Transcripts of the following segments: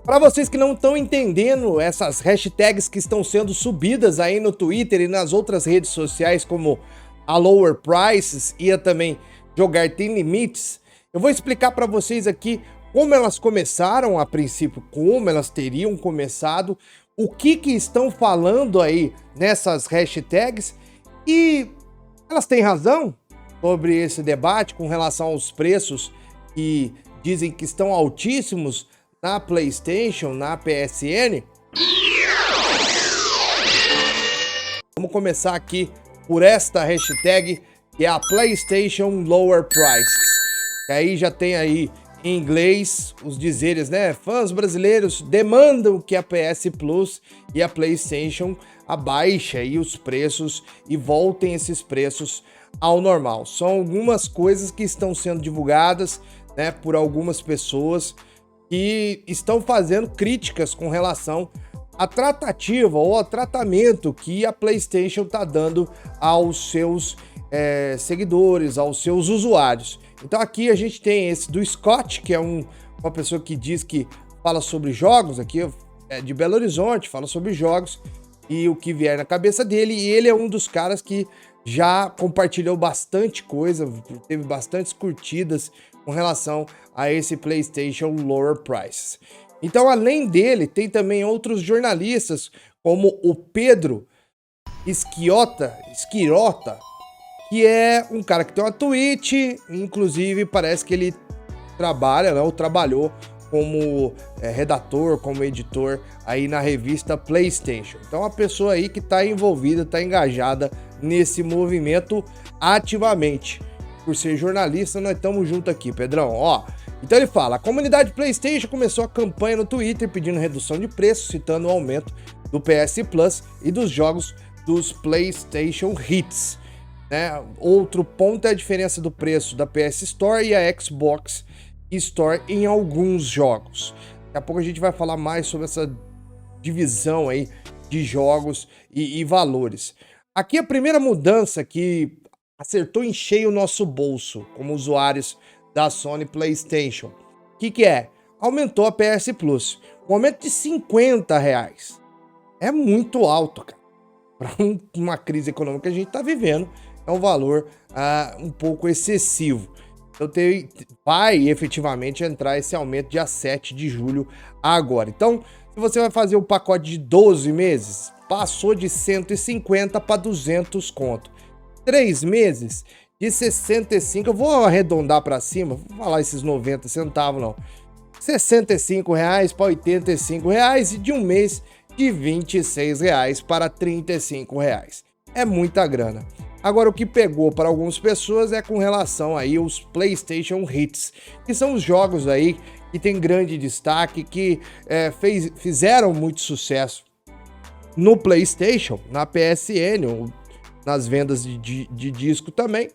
Para vocês que não estão entendendo essas hashtags que estão sendo subidas aí no Twitter e nas outras redes sociais, como a Lower Prices e também Jogar Tem Limites, eu vou explicar para vocês aqui como elas começaram a princípio, como elas teriam começado, o que estão falando aí nessas hashtags e elas têm razão sobre esse debate com relação aos preços que dizem que estão altíssimos na PlayStation, na PSN. Vamos começar aqui por esta hashtag, que é a PlayStation Lower Prices. E aí já tem aí em inglês os dizeres, né? Fãs brasileiros demandam que a PS Plus e a PlayStation abaixe aí os preços e voltem esses preços ao normal. São algumas coisas que estão sendo divulgadas, né, por algumas pessoas que estão fazendo críticas com relação à tratativa ou ao tratamento que a PlayStation está dando aos seus seguidores, aos seus usuários. Então aqui a gente tem esse do Scott, que é uma pessoa que diz que fala sobre jogos, aqui é de Belo Horizonte, fala sobre jogos e o que vier na cabeça dele, e ele é um dos caras que já compartilhou bastante coisa, teve bastantes curtidas com relação a esse PlayStation Lower Prices. Então, além dele, tem também outros jornalistas, como o Pedro Esquirota, que é um cara que tem uma Twitch, inclusive parece que ele trabalha, né, ou trabalhou como redator, como editor aí na revista PlayStation. Então, uma pessoa aí que está envolvida, está engajada nesse movimento ativamente. Por ser jornalista, nós estamos juntos aqui, Pedrão, ó. Então ele fala, a comunidade PlayStation começou a campanha no Twitter pedindo redução de preço, citando o aumento do PS Plus e dos jogos dos PlayStation Hits, né? Outro ponto é a diferença do preço da PS Store e a Xbox Store em alguns jogos. Daqui a pouco a gente vai falar mais sobre essa divisão aí de jogos e valores. Aqui a primeira mudança que acertou em cheio o nosso bolso como usuários da Sony PlayStation. O que é? Aumentou a PS Plus. Um aumento de R$50. É muito alto, cara. Para uma crise econômica que a gente está vivendo, é um valor um pouco excessivo. Então vai efetivamente entrar esse aumento dia 7 de julho agora. Então, se você vai fazer um pacote de 12 meses, passou de 150 para 200 conto. 3 meses de 65, eu vou arredondar para cima, vou falar esses 90 centavos não. R$65 para R$85 e de um mês de R$26 para R$35. É muita grana. Agora, o que pegou para algumas pessoas é com relação aí aos PlayStation Hits, que são os jogos aí que tem grande destaque, que fizeram muito sucesso no PlayStation, na PSN, nas vendas de disco também,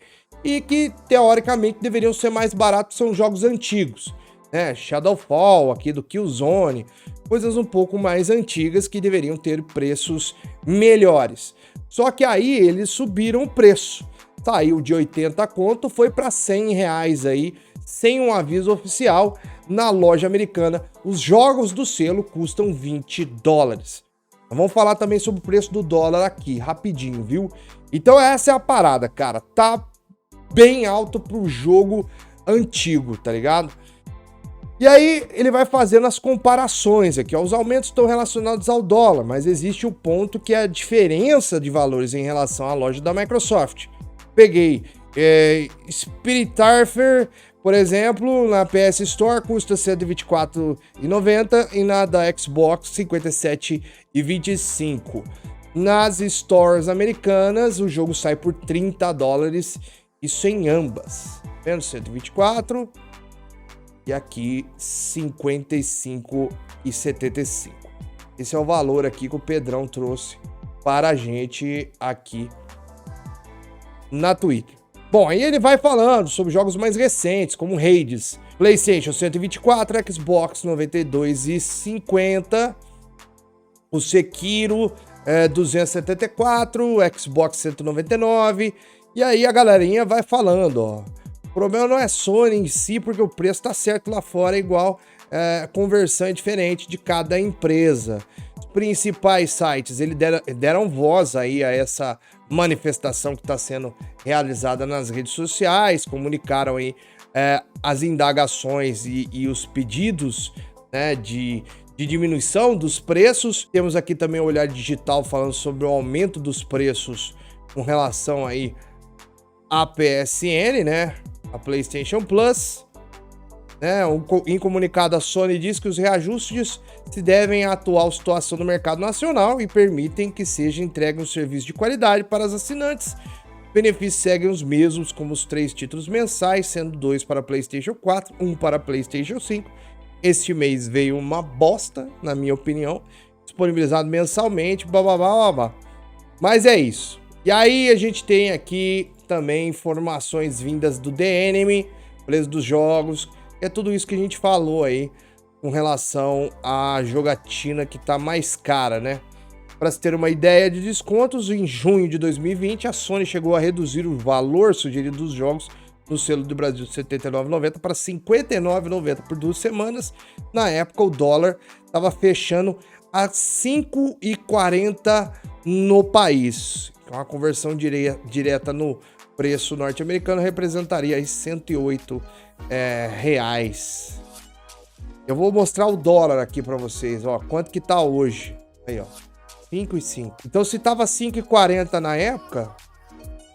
e que teoricamente deveriam ser mais baratos, são jogos antigos, né? Shadowfall, aqui do Killzone, coisas um pouco mais antigas que deveriam ter preços melhores. Só que aí eles subiram o preço, saiu de 80 conto, foi para R$100 aí, sem um aviso oficial. Na loja americana, os jogos do selo custam $20. Vamos falar também sobre o preço do dólar aqui, rapidinho, viu? Então essa é a parada, cara. Tá bem alto pro jogo antigo, tá ligado? E aí ele vai fazendo as comparações aqui, ó. Os aumentos estão relacionados ao dólar, mas existe o ponto que é a diferença de valores em relação à loja da Microsoft. Peguei Spirit Arthur, por exemplo, na PS Store custa R$124,90 e na da Xbox R$57,25. Nas stores americanas, o jogo sai por $30, isso em ambas. Vendo 124 e aqui 55,75. Esse é o valor aqui que o Pedrão trouxe para a gente aqui na Twitter. Bom, aí ele vai falando sobre jogos mais recentes, como Hades, PlayStation 124, Xbox 92,50, o Sekiro 274, Xbox 199, e aí a galerinha vai falando, ó. O problema não é Sony em si, porque o preço tá certo lá fora, é igual conversão é diferente de cada empresa. Os principais sites eles deram voz aí a essa manifestação que está sendo realizada nas redes sociais, comunicaram aí as indagações e os pedidos, né, de diminuição dos preços. Temos aqui também o Olhar Digital falando sobre o aumento dos preços com relação aí à PSN, né, a PlayStation Plus. Em comunicado, a Sony diz que os reajustes se devem à atual situação do mercado nacional e permitem que seja entregue um serviço de qualidade para os assinantes. Benefícios seguem os mesmos, como os 3 títulos mensais, sendo 2 para PlayStation 4, 1 para PlayStation 5. Este mês veio uma bosta, na minha opinião, disponibilizado mensalmente, blá. Mas é isso. E aí a gente tem aqui também informações vindas do The Enemy, preço dos jogos. É tudo isso que a gente falou aí com relação à jogatina que tá mais cara, né? Para se ter uma ideia de descontos, em junho de 2020, a Sony chegou a reduzir o valor sugerido dos jogos no selo do Brasil de R$ 79,90 para R$ 59,90 por 2 semanas. Na época, o dólar estava fechando a R$ 5,40 no país. Uma conversão direta no preço norte-americano representaria aí 108 reais. Eu vou mostrar o dólar aqui para vocês, ó, quanto que tá hoje. Aí, ó, 5,5. Então, se tava 5,40 na época,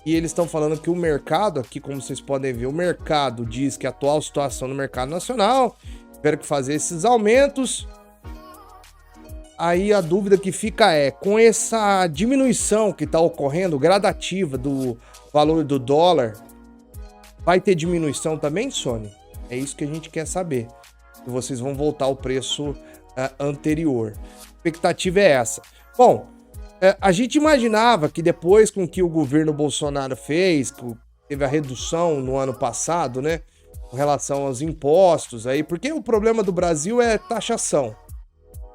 e eles estão falando que o mercado, aqui como vocês podem ver, o mercado diz que a atual situação no mercado nacional, tiveram que fazer esses aumentos. Aí a dúvida que fica é, com essa diminuição que tá ocorrendo, gradativa do valor do dólar, vai ter diminuição também, Sony? É isso que a gente quer saber. E vocês vão voltar ao preço anterior. A expectativa é essa. Bom, a gente imaginava que depois com que o governo Bolsonaro fez, que teve a redução no ano passado, né, com relação aos impostos aí, porque o problema do Brasil é taxação.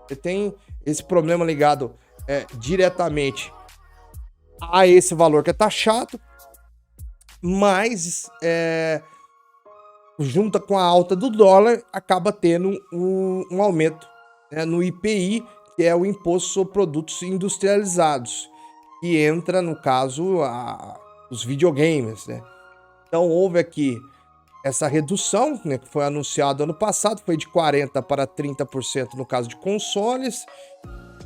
Você tem esse problema ligado diretamente a esse valor que é taxado, mas junta com a alta do dólar, acaba tendo um aumento, né, no IPI, que é o Imposto sobre Produtos Industrializados, que entra, no caso, os videogames, né? Então, houve aqui essa redução, né, que foi anunciada ano passado, foi de 40% para 30% no caso de consoles,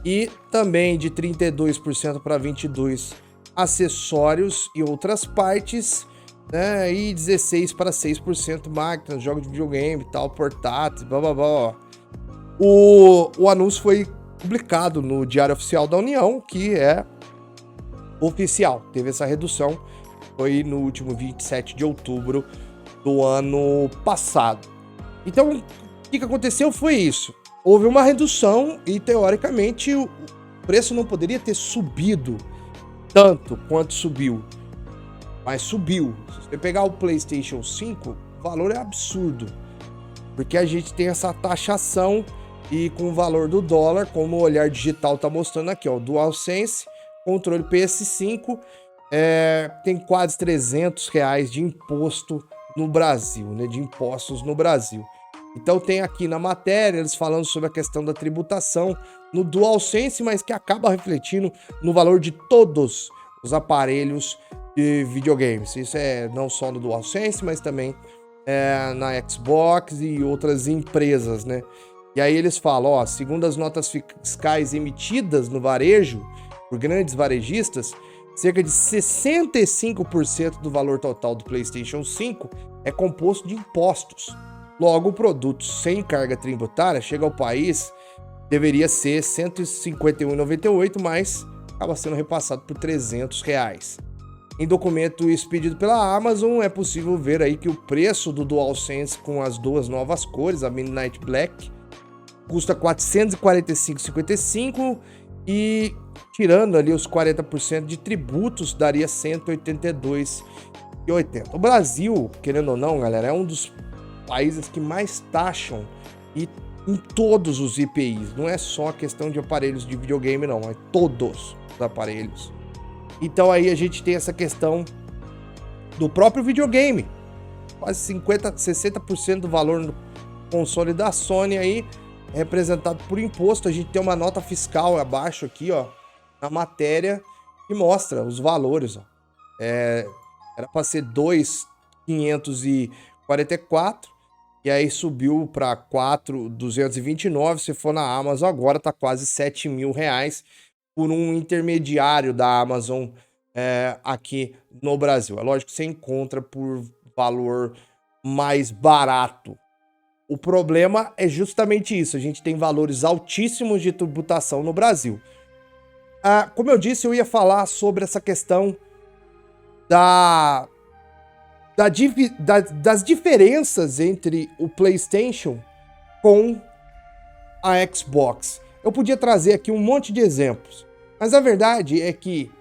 e também de 32% para 22% acessórios e outras partes, né, e 16% para 6% máquinas, jogos de videogame, tal, portáteis, blá blá blá. O anúncio foi publicado no Diário Oficial da União, que é oficial. Teve essa redução, foi no último 27 de outubro do ano passado. Então, o que aconteceu foi isso. Houve uma redução e, teoricamente, o preço não poderia ter subido tanto quanto subiu. Mas subiu. Se você pegar o PlayStation 5, o valor é absurdo. Porque a gente tem essa taxação e com o valor do dólar, como o Olhar Digital está mostrando aqui, ó, o DualSense, controle PS5, tem quase R$300 de imposto no Brasil, né, de impostos no Brasil. Então tem aqui na matéria eles falando sobre a questão da tributação no DualSense, mas que acaba refletindo no valor de todos os aparelhos de videogames. Isso é não só no DualSense, mas também na Xbox e outras empresas, né? E aí eles falam, ó, segundo as notas fiscais emitidas no varejo por grandes varejistas, cerca de 65% do valor total do PlayStation 5 é composto de impostos. Logo, o produto sem carga tributária chega ao país, deveria ser R$ 151,98, mas acaba sendo repassado por R$300. Em documento expedido pela Amazon, é possível ver aí que o preço do DualSense com as duas novas cores, a Midnight Black, custa R$ 445,55 e tirando ali os 40% de tributos, daria R$ 182,80. O Brasil, querendo ou não, galera, é um dos países que mais taxam e em todos os IPIs. Não é só a questão de aparelhos de videogame, não. É todos os aparelhos. Então aí a gente tem essa questão do próprio videogame. Quase 60% do valor console da Sony aí, representado por imposto. A gente tem uma nota fiscal abaixo aqui, ó, na matéria, que mostra os valores, ó. Era para ser 2.544, e aí subiu para 4.229. Se for na Amazon agora, tá quase R$7.000 por um intermediário da Amazon aqui no Brasil. É lógico que você encontra por valor mais barato. O problema é justamente isso, a gente tem valores altíssimos de tributação no Brasil. Como eu disse, eu ia falar sobre essa questão das diferenças entre o PlayStation com a Xbox. Eu podia trazer aqui um monte de exemplos, mas a verdade é que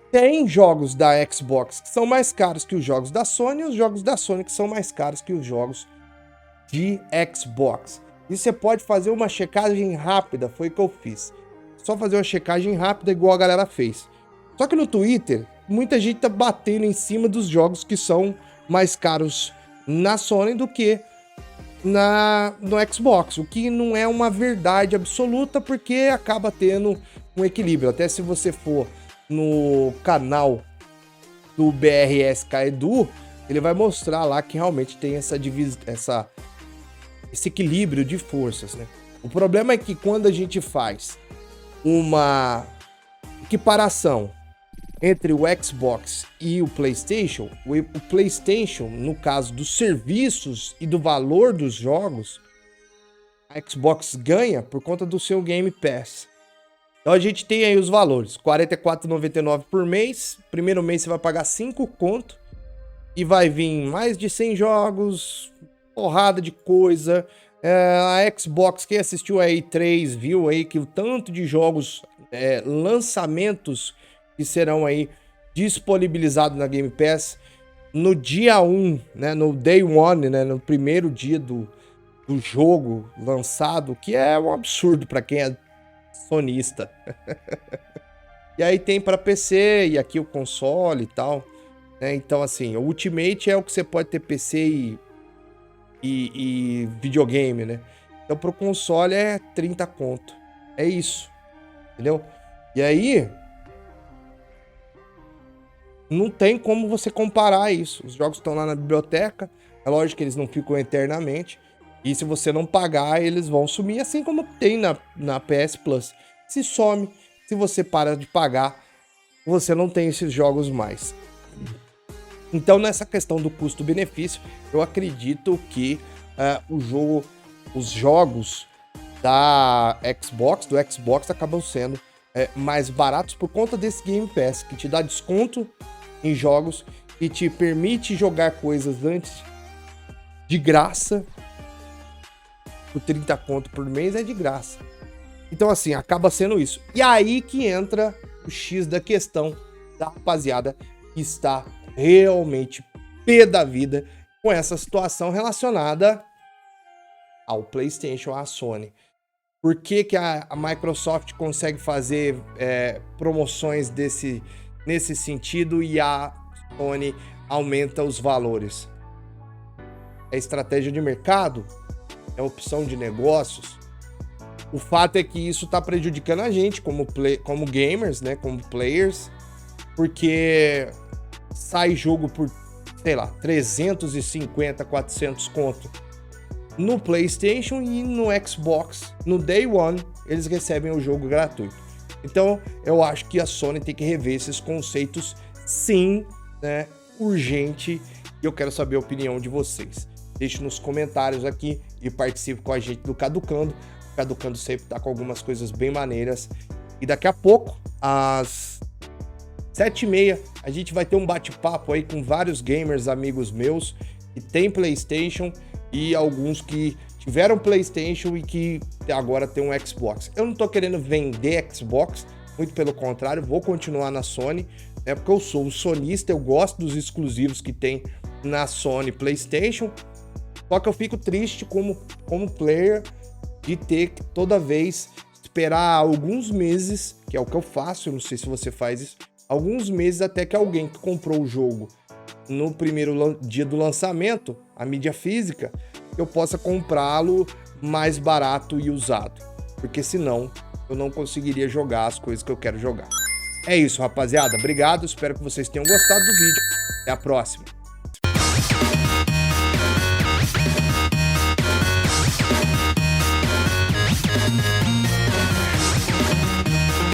tem jogos da Xbox que são mais caros que os jogos da Sony, e os jogos da Sony que são mais caros que os jogos de Xbox. E você pode fazer uma checagem rápida, foi o que eu fiz. Só fazer uma checagem rápida igual a galera fez. Só que no Twitter, muita gente tá batendo em cima dos jogos que são mais caros na Sony do que no Xbox, o que não é uma verdade absoluta, porque acaba tendo um equilíbrio. Até se você for no canal do BRSK Edu, ele vai mostrar lá que realmente tem esse equilíbrio de forças, né? O problema é que quando a gente faz uma equiparação entre o Xbox e o PlayStation, o PlayStation, no caso dos serviços e do valor dos jogos, a Xbox ganha por conta do seu Game Pass. Então a gente tem aí os valores, R$ 44,99 por mês. Primeiro mês você vai pagar 5 conto e vai vir mais de 100 jogos, porrada de coisa. A Xbox, quem assistiu a E3 viu aí que o tanto de jogos, lançamentos que serão aí disponibilizados na Game Pass no dia 1, né, no Day 1, né, no primeiro dia do jogo lançado, que é um absurdo para quem é sonista. E aí tem para PC e aqui o console e tal, né? Então assim, o Ultimate é o que você pode ter PC e videogame, né? Então pro console é 30 conto. É isso. Entendeu? E aí não tem como você comparar isso. Os jogos estão lá na biblioteca. É lógico que eles não ficam eternamente. E se você não pagar, eles vão sumir, assim como tem na PS Plus. Se some, se você para de pagar, você não tem esses jogos mais. Então, nessa questão do custo-benefício, eu acredito que os jogos do Xbox acabam sendo mais baratos por conta desse Game Pass, que te dá desconto em jogos e te permite jogar coisas antes de graça. Por 30 conto por mês é de graça. Então assim, acaba sendo isso. E aí que entra o X da questão da rapaziada que está realmente pé da vida com essa situação relacionada ao PlayStation, à Sony. Por que que a Microsoft consegue fazer promoções nesse sentido e a Sony aumenta os valores? É estratégia de mercado? É opção de negócios? O fato é que isso está prejudicando a gente como gamers, né, como players, porque sai jogo por, sei lá, 350, 400 conto no PlayStation e no Xbox, no Day 1, eles recebem o jogo gratuito. Então, eu acho que a Sony tem que rever esses conceitos, sim, né, urgente, e eu quero saber a opinião de vocês. Deixe nos comentários aqui e participe com a gente do Caducando. O Caducando sempre tá com algumas coisas bem maneiras. E daqui a pouco, às 7h30, a gente vai ter um bate-papo aí com vários gamers amigos meus que tem PlayStation e alguns que tiveram PlayStation e que agora tem um Xbox. Eu não tô querendo vender Xbox, muito pelo contrário, vou continuar na Sony, né, porque eu sou um sonista, eu gosto dos exclusivos que tem na Sony PlayStation. Só que eu fico triste como player de ter que toda vez esperar alguns meses, que é o que eu faço, eu não sei se você faz isso, alguns meses até que alguém que comprou o jogo no primeiro dia do lançamento, a mídia física, eu possa comprá-lo mais barato e usado. Porque senão eu não conseguiria jogar as coisas que eu quero jogar. É isso, rapaziada. Obrigado, espero que vocês tenham gostado do vídeo. Até a próxima.